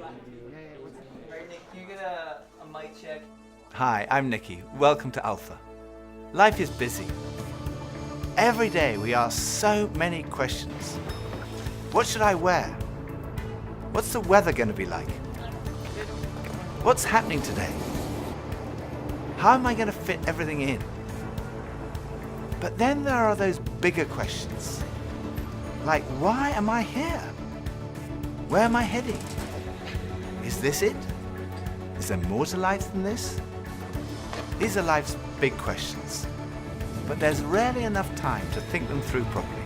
Alright, Nick, can you get a mic check? Hi, I'm Nicky. Welcome to Alpha. Life is busy. Every day we ask so many questions. What should I wear? What's the weather going to be like? What's happening today? How am I going to fit everything in? But then there are those bigger questions. Like, why am I here? Where am I heading? Is this it? Is there more to life than this? These are life's big questions, but there's rarely enough time to think them through properly.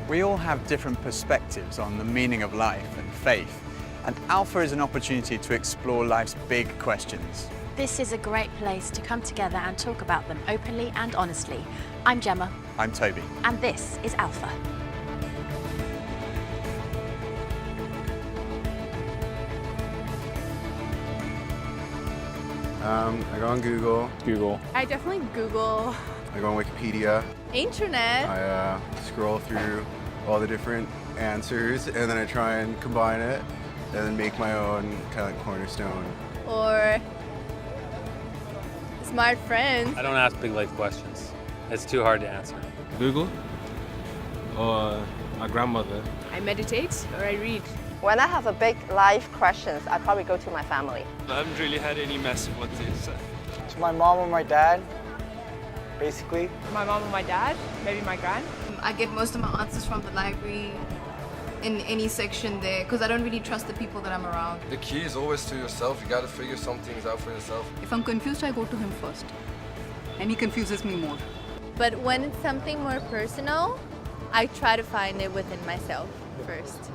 We all have different perspectives on the meaning of life and faith, and Alpha is an opportunity to explore life's big questions. This is a great place to come together and talk about them openly and honestly. I'm Gemma. I'm Toby. And this is Alpha. I go on Google. I definitely Google. I go on Wikipedia. Internet. I scroll through all the different answers and then I try and combine it and then make my own kind of like cornerstone. Or smart friends. I don't ask big life questions. It's too hard to answer. Google or my grandmother. I meditate or I read. When I have a big life questions, I probably go to my family. I haven't really had any mess with what they said. To my mom or my dad, basically. My mom and my dad, maybe my gran. I get most of my answers from the library in any section there because I don't really trust the people that I'm around. The key is always to yourself. You got to figure some things out for yourself. If I'm confused, I go to him first. And he confuses me more. But when it's something more personal, I try to find it within myself first.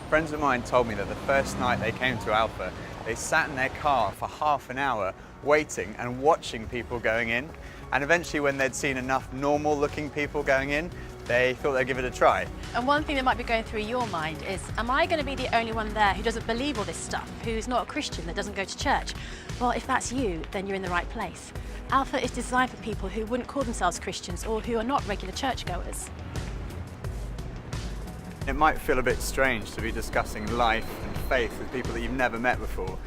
Friends of mine told me that the first night they came to Alpha, they sat in their car for half an hour waiting and watching people going in. And eventually when they'd seen enough normal looking people going in, they thought they'd give it a try. And one thing that might be going through your mind is, am I going to be the only one there who doesn't believe all this stuff, who's not a Christian, that doesn't go to church? Well, if that's you, then you're in the right place. Alpha is designed for people who wouldn't call themselves Christians or who are not regular churchgoers. It might feel a bit strange to be discussing life and faith with people that you've never met before,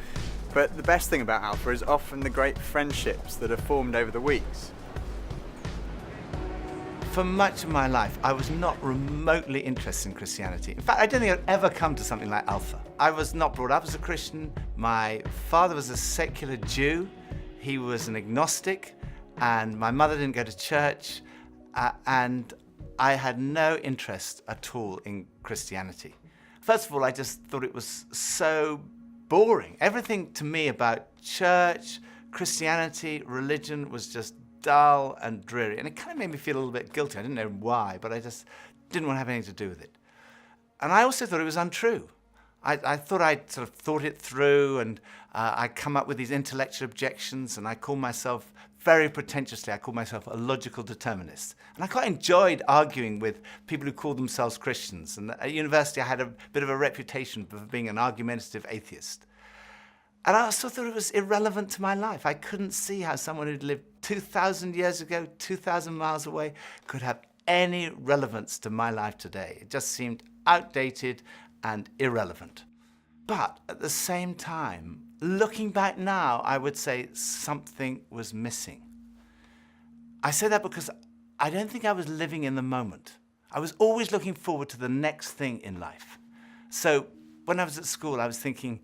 but the best thing about Alpha is often the great friendships that are formed over the weeks. For much of my life, I was not remotely interested in Christianity. In fact, I don't think I'd ever come to something like Alpha. I was not brought up as a Christian. My father was a secular Jew. He was an agnostic, and my mother didn't go to church, and I had no interest at all in Christianity. First of all, I just thought it was so boring. Everything to me about church, Christianity, religion was just dull and dreary. And it kind of made me feel a little bit guilty. I didn't know why, but I just didn't want to have anything to do with it. And I also thought it was untrue. I thought I'd sort of thought it through, and I'd come up with these intellectual objections, and I called myself, very pretentiously, I called myself a logical determinist. And I quite enjoyed arguing with people who called themselves Christians. And at university, I had a bit of a reputation for being an argumentative atheist. And I also thought it was irrelevant to my life. I couldn't see how someone who'd lived 2,000 years ago, 2,000 miles away, could have any relevance to my life today. It just seemed outdated and irrelevant. But at the same time, looking back now, I would say something was missing. I say that because I don't think I was living in the moment. I was always looking forward to the next thing in life. So when I was at school, I was thinking,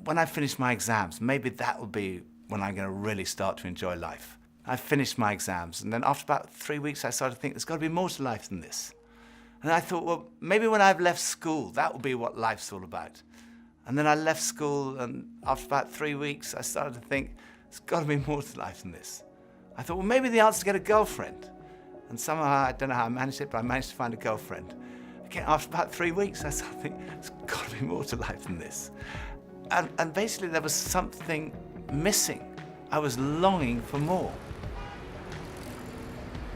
when I finish my exams, maybe that will be when I'm going to really start to enjoy life. I finished my exams, and then after about 3 weeks, I started to think there's got to be more to life than this. And I thought, well, maybe when I've left school, that will be what life's all about. And then I left school, and after about 3 weeks, I started to think, there's got to be more to life than this. I thought, well, maybe the answer is to get a girlfriend. And somehow, I don't know how I managed it, but I managed to find a girlfriend. Again, after about 3 weeks, I started to think, there's got to be more to life than this. And basically, there was something missing. I was longing for more.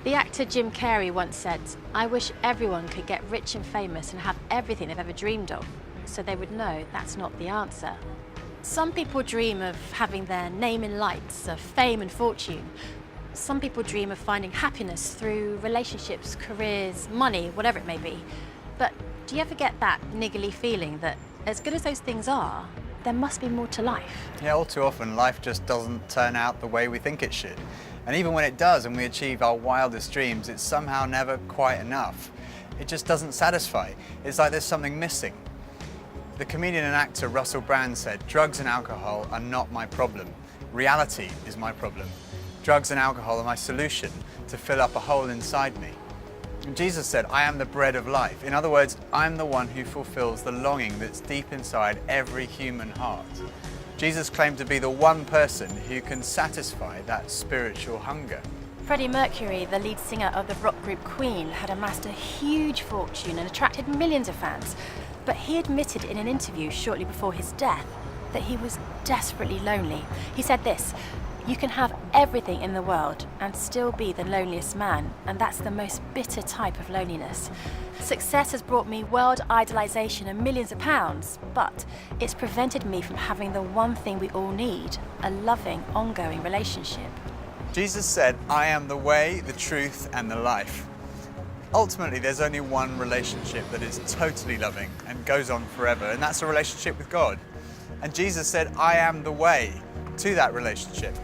The actor Jim Carrey once said, "I wish everyone could get rich and famous and have everything they've ever dreamed of, so they would know that's not the answer." Some people dream of having their name in lights, of fame and fortune. Some people dream of finding happiness through relationships, careers, money, whatever it may be. But Do you ever get that niggly feeling that as good as those things are, there must be more to life? Yeah, all too often life just doesn't turn out the way we think it should. And even when it does and we achieve our wildest dreams, it's somehow never quite enough. It just doesn't satisfy. It's like there's something missing. The comedian and actor Russell Brand said, "Drugs and alcohol are not my problem. Reality is my problem. Drugs and alcohol are my solution to fill up a hole inside me." And Jesus said, "I am the bread of life." In other words, I'm the one who fulfills the longing that's deep inside every human heart. Jesus claimed to be the one person who can satisfy that spiritual hunger. Freddie Mercury, the lead singer of the rock group Queen, had amassed a huge fortune and attracted millions of fans. But he admitted in an interview shortly before his death that he was desperately lonely. He said this, "You can have everything in the world and still be the loneliest man, and that's the most bitter type of loneliness. Success has brought me world idolization and millions of pounds, but it's prevented me from having the one thing we all need, a loving, ongoing relationship." Jesus said, "I am the way, the truth, and the life." Ultimately, there's only one relationship that is totally loving and goes on forever, and that's a relationship with God. And Jesus said, "I am the way to that relationship."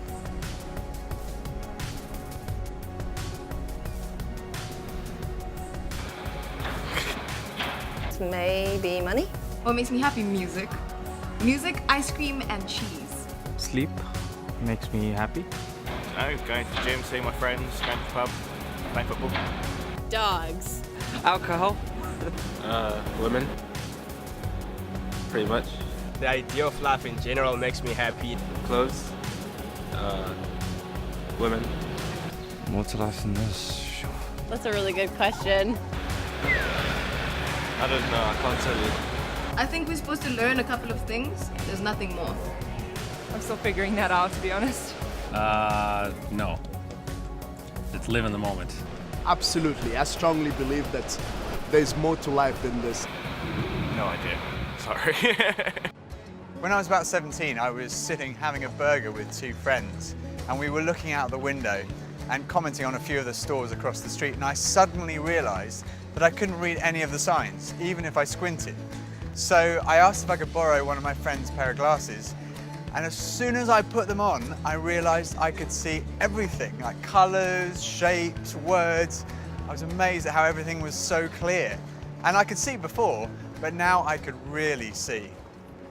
Maybe money? What makes me happy? Music. Music, ice cream, and cheese. Sleep makes me happy. Going to the gym, seeing my friends, going to the pub, playing football. Dogs. Alcohol. Women. Pretty much. The idea of life in general makes me happy. Clothes. Women. More to life than this. That's a really good question. I don't know, I can't tell you. I think we're supposed to learn a couple of things. There's nothing more. I'm still figuring that out, to be honest. No. Let's live in the moment. Absolutely. I strongly believe that there's more to life than this. No idea. Sorry. When I was about 17, I was sitting having a burger with two friends, and we were looking out the window and commenting on a few of the stores across the street, and I suddenly realized that I couldn't read any of the signs, even if I squinted. So I asked if I could borrow one of my friend's pair of glasses, and as soon as I put them on, I realized I could see everything, like colors, shapes, words. I was amazed at how everything was so clear. And I could see before, but now I could really see.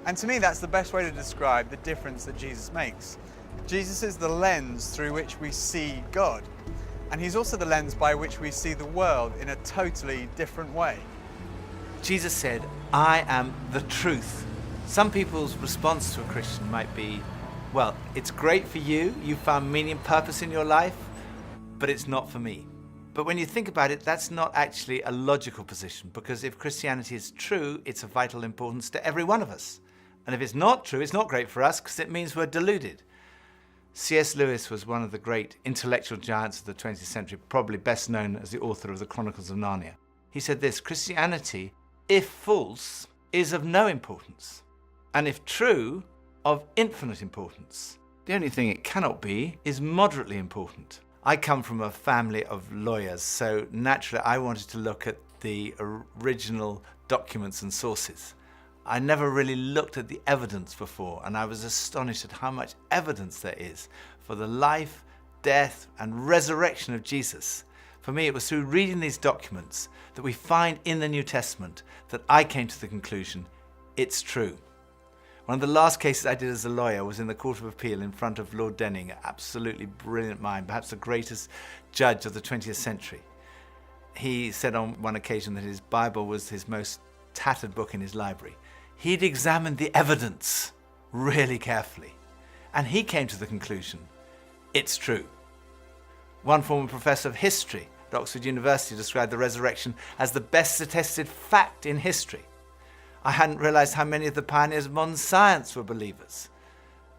And to me, that's the best way to describe the difference that Jesus makes. Jesus is the lens through which we see God. And he's also the lens by which we see the world in a totally different way. Jesus said, "I am the truth." Some people's response to a Christian might be, well, it's great for you, you found meaning and purpose in your life, but it's not for me. But when you think about it, that's not actually a logical position, because if Christianity is true, it's of vital importance to every one of us. And if it's not true, it's not great for us, because it means we're deluded. C.S. Lewis was one of the great intellectual giants of the 20th century, probably best known as the author of the Chronicles of Narnia. He said this, "Christianity, if false, is of no importance, and if true, of infinite importance. The only thing it cannot be is moderately important." I come from a family of lawyers, so naturally I wanted to look at the original documents and sources. I never really looked at the evidence before, and I was astonished at how much evidence there is for the life, death, and resurrection of Jesus. For me, it was through reading these documents that we find in the New Testament that I came to the conclusion, it's true. One of the last cases I did as a lawyer was in the Court of Appeal in front of Lord Denning, an absolutely brilliant mind, perhaps the greatest judge of the 20th century. He said on one occasion that his Bible was his most tattered book in his library. He'd examined the evidence really carefully, and he came to the conclusion, it's true. One former professor of history at Oxford University described the resurrection as the best attested fact in history. I hadn't realized how many of the pioneers of modern science were believers.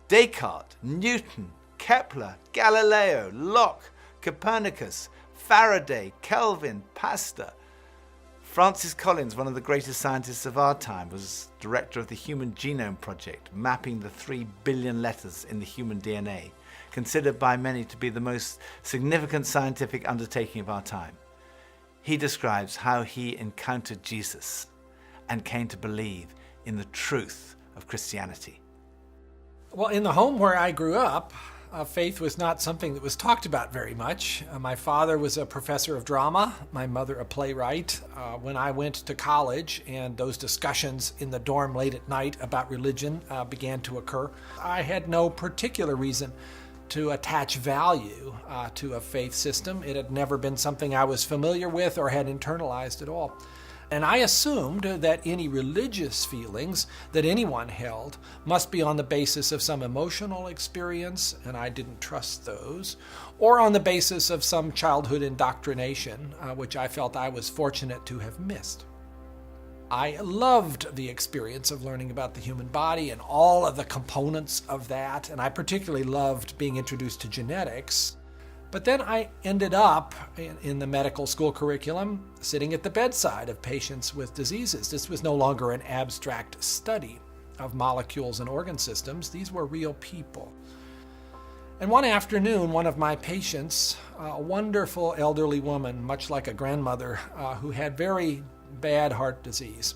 Descartes, Newton, Kepler, Galileo, Locke, Copernicus, Faraday, Kelvin, Pasteur. Francis Collins, one of the greatest scientists of our time, was director of the Human Genome Project, mapping the 3 billion letters in the human DNA, considered by many to be the most significant scientific undertaking of our time. He describes how he encountered Jesus. and came to believe in the truth of Christianity? Well, in the home where I grew up, faith was not something that was talked about very much. My father was a professor of drama, my mother a playwright. When I went to college and those discussions in the dorm late at night about religion began to occur, I had no particular reason to attach value to a faith system. It had never been something I was familiar with or had internalized at all. And I assumed that any religious feelings that anyone held must be on the basis of some emotional experience, and I didn't trust those, or on the basis of some childhood indoctrination, which I felt I was fortunate to have missed. I loved the experience of learning about the human body and all of the components of that, and I particularly loved being introduced to genetics. But then I ended up in the medical school curriculum sitting at the bedside of patients with diseases. This was no longer an abstract study of molecules and organ systems. These were real people. And one afternoon, one of my patients, a wonderful elderly woman, much like a grandmother, who had very bad heart disease.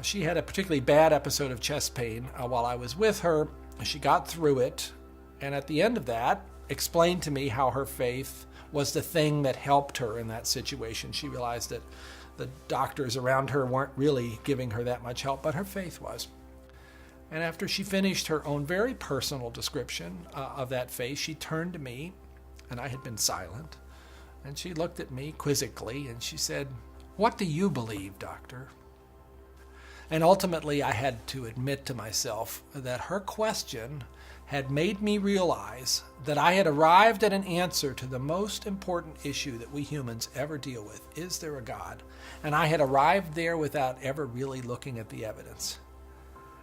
She had a particularly bad episode of chest pain while I was with her. She got through it, and at the end of that, explained to me how her faith was the thing that helped her in that situation. She realized that the doctors around her weren't really giving her that much help, but her faith was. And after she finished her own very personal description of that faith, she turned to me, and I had been silent, and she looked at me quizzically, and she said, "What do you believe, doctor?" And ultimately, I had to admit to myself that her question had made me realize that I had arrived at an answer to the most important issue that we humans ever deal with. Is there a God? And I had arrived there without ever really looking at the evidence.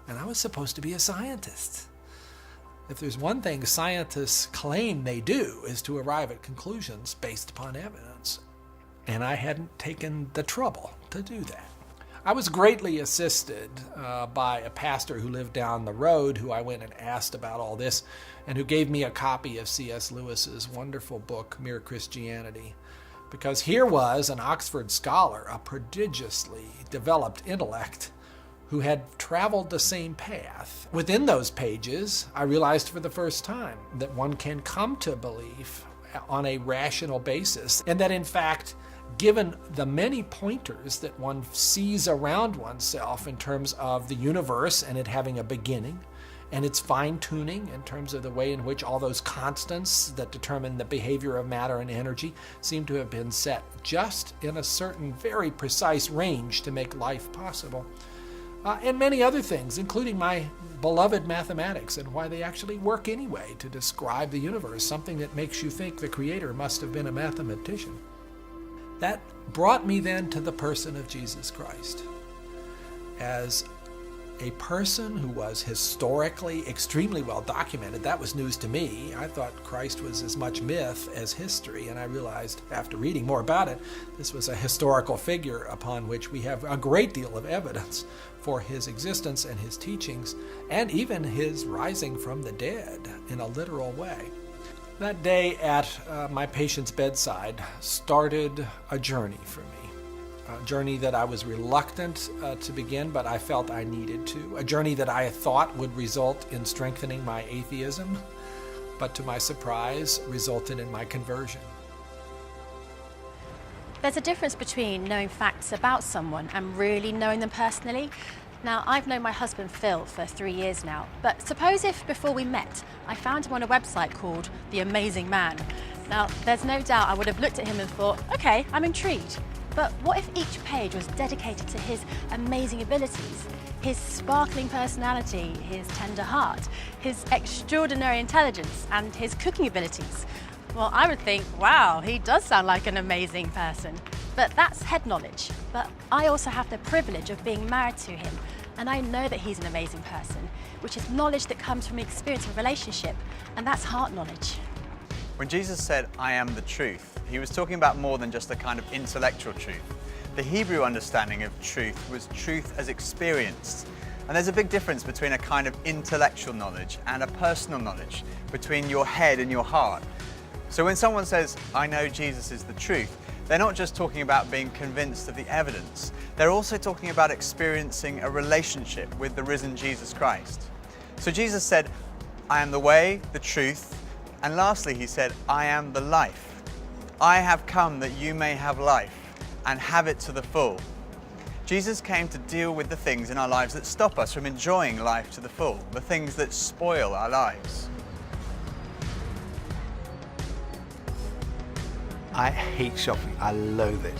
And I was supposed to be a scientist. If there's one thing scientists claim they do is to arrive at conclusions based upon evidence. And I hadn't taken the trouble to do that. I was greatly assisted by a pastor who lived down the road, who I went and asked about all this, and who gave me a copy of C.S. Lewis's wonderful book, Mere Christianity. Because here was an Oxford scholar, a prodigiously developed intellect, who had traveled the same path. Within those pages, I realized for the first time that one can come to belief on a rational basis, and that in fact, given the many pointers that one sees around oneself in terms of the universe and it having a beginning, and its fine-tuning in terms of the way in which all those constants that determine the behavior of matter and energy seem to have been set just in a certain very precise range to make life possible. And many other things, including my beloved mathematics and why they actually work anyway to describe the universe, something that makes you think the Creator must have been a mathematician. That brought me then to the person of Jesus Christ as a person who was historically extremely well documented. That was news to me. I thought Christ was as much myth as history, and I realized after reading more about it, this was a historical figure upon which we have a great deal of evidence for his existence and his teachings, and even his rising from the dead in a literal way. That day at my patient's bedside started a journey for me, a journey that I was reluctant to begin, but I felt I needed to, a journey that I thought would result in strengthening my atheism, but to my surprise, resulted in my conversion. There's a difference between knowing facts about someone and really knowing them personally. Now, I've known my husband Phil for 3 years now, but suppose if before we met, I found him on a website called The Amazing Man. Now, there's no doubt I would have looked at him and thought, okay, I'm intrigued. But what if each page was dedicated to his amazing abilities, his sparkling personality, his tender heart, his extraordinary intelligence, and his cooking abilities? Well, I would think, wow, he does sound like an amazing person. But that's head knowledge. But I also have the privilege of being married to him, and I know that he's an amazing person, which is knowledge that comes from experience of relationship, and that's heart knowledge. When Jesus said, "I am the truth," he was talking about more than just a kind of intellectual truth. The Hebrew understanding of truth was truth as experienced. And there's a big difference between a kind of intellectual knowledge and a personal knowledge, between your head and your heart. So when someone says, "I know Jesus is the truth," they're not just talking about being convinced of the evidence, they're also talking about experiencing a relationship with the risen Jesus Christ. So Jesus said, I am the way, the truth, and lastly he said, I am the life. I have come that you may have life and have it to the full. Jesus came to deal with the things in our lives that stop us from enjoying life to the full, the things that spoil our lives. I hate shopping. I loathe it.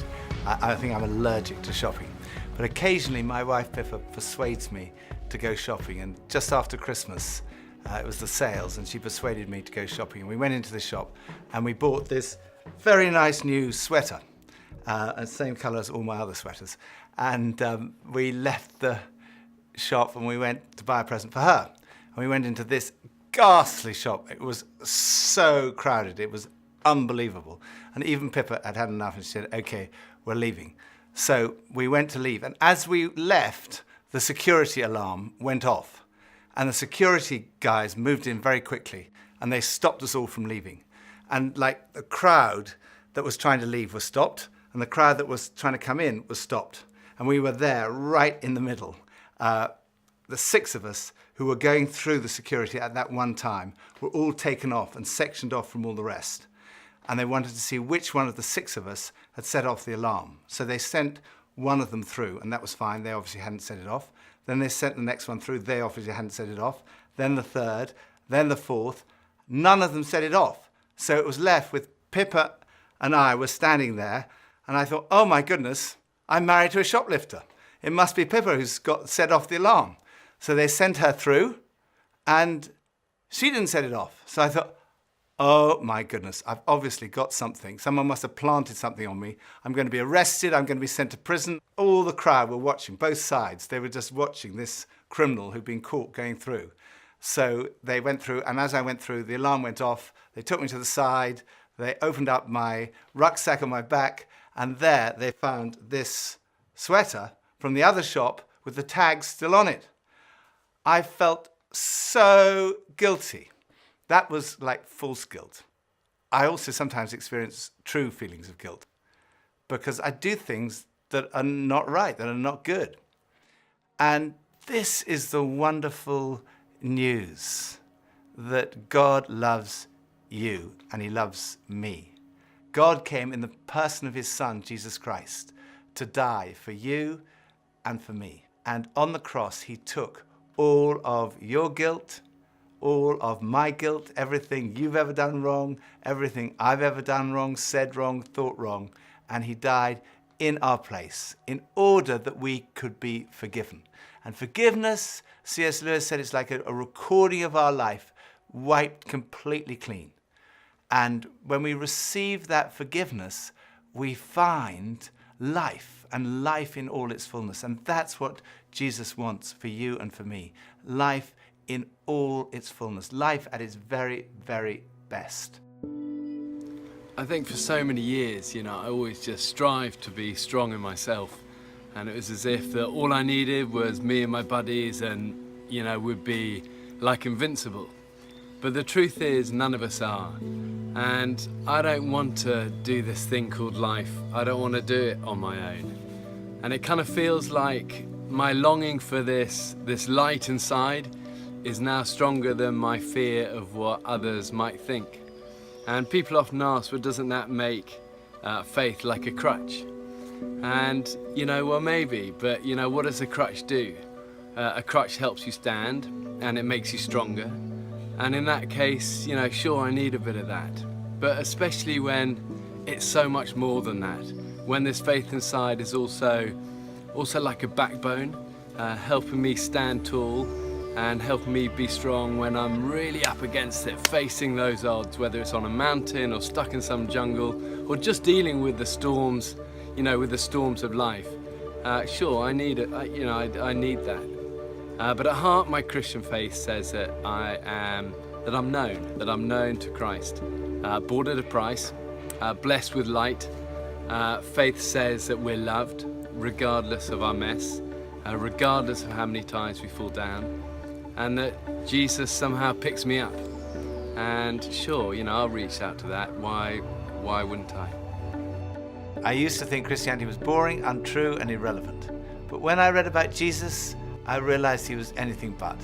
I think I'm allergic to shopping. But occasionally my wife Pippa persuades me to go shopping, and just after Christmas, it was the sales, and she persuaded me to go shopping. And we went into the shop and we bought this very nice new sweater, and same colour as all my other sweaters. And we left the shop and we went to buy a present for her. And we went into this ghastly shop. It was so crowded. It was unbelievable. And even Pippa had had enough and she said, okay, we're leaving. So we went to leave. And as we left, the security alarm went off. And the security guys moved in very quickly and they stopped us all from leaving. And like the crowd that was trying to leave was stopped and the crowd that was trying to come in was stopped. And we were there right in the middle. The 6 of us who were going through the security at that one time were all taken off and sectioned off from all the rest. And they wanted to see which one of the 6 of us had set off the alarm. So they sent one of them through, and that was fine. They obviously hadn't set it off. Then they sent the next one through. They obviously hadn't set it off. Then the 3rd, then the 4th. None of them set it off. So it was left with Pippa and I were standing there, and I thought, oh my goodness, I'm married to a shoplifter. It must be Pippa who's got set off the alarm. So they sent her through, and she didn't set it off. So I thought, oh my goodness, I've obviously got something. Someone must have planted something on me. I'm going to be arrested. I'm going to be sent to prison. All the crowd were watching, both sides. They were just watching this criminal who'd been caught going through. So they went through, and as I went through, the alarm went off. They took me to the side. They opened up my rucksack on my back, and there they found this sweater from the other shop with the tag still on it. I felt so guilty. That was like false guilt. I also sometimes experience true feelings of guilt because I do things that are not right, that are not good. And this is the wonderful news that God loves you and he loves me. God came in the person of his Son, Jesus Christ, to die for you and for me. And on the cross, he took all of your guilt, all of my guilt, everything you've ever done wrong, everything I've ever done wrong, said wrong, thought wrong, and he died in our place in order that we could be forgiven. And forgiveness, C.S. Lewis said, it's like a recording of our life wiped completely clean. And when we receive that forgiveness, we find life, and life in all its fullness. And that's what Jesus wants for you and for me. Life in all its fullness. Life at its very, very best. I think for so many years, I always just strived to be strong in myself. And it was as if that all I needed was me and my buddies and, we'd be like invincible. But the truth is, none of us are. And I don't want to do this thing called life. I don't want to do it on my own. And it kind of feels like my longing for this light inside is now stronger than my fear of what others might think. And people often ask, well, doesn't that make faith like a crutch? And, well, maybe, but, what does a crutch do? A crutch helps you stand, and it makes you stronger. And in that case, sure, I need a bit of that. But especially when it's so much more than that. When this faith inside is also like a backbone, helping me stand tall and helping me be strong when I'm really up against it, facing those odds, whether it's on a mountain or stuck in some jungle or just dealing with the storms, with the storms of life. Sure, I need it, I need that. But at heart, my Christian faith says that I'm known to Christ, bought at a price, blessed with light. Faith says that we're loved, regardless of our mess, regardless of how many times we fall down, and that Jesus somehow picks me up. And sure, I'll reach out to that. Why wouldn't I? I used to think Christianity was boring, untrue, and irrelevant. But when I read about Jesus, I realized he was anything but.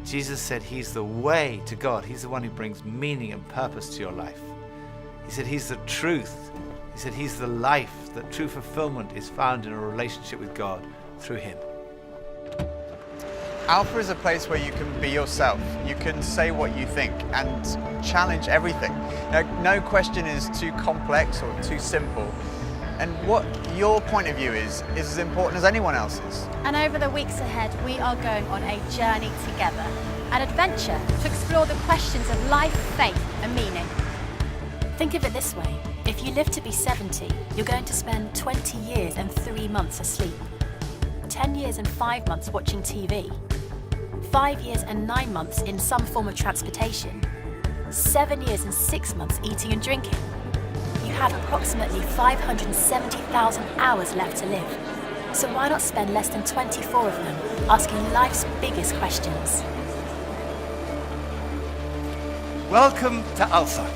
Jesus said he's the way to God. He's the one who brings meaning and purpose to your life. He said he's the truth. He said he's the life, that true fulfillment is found in a relationship with God through him. Alpha is a place where you can be yourself. You can say what you think and challenge everything. No question is too complex or too simple. And what your point of view is as important as anyone else's. And over the weeks ahead, we are going on a journey together, an adventure to explore the questions of life, faith, and meaning. Think of it this way. If you live to be 70, you're going to spend 20 years and 3 months asleep, 10 years and 5 months watching TV, 5 years and 9 months in some form of transportation, 7 years and 6 months eating and drinking. You have approximately 570,000 hours left to live. So why not spend less than 24 of them asking life's biggest questions? Welcome to Alpha.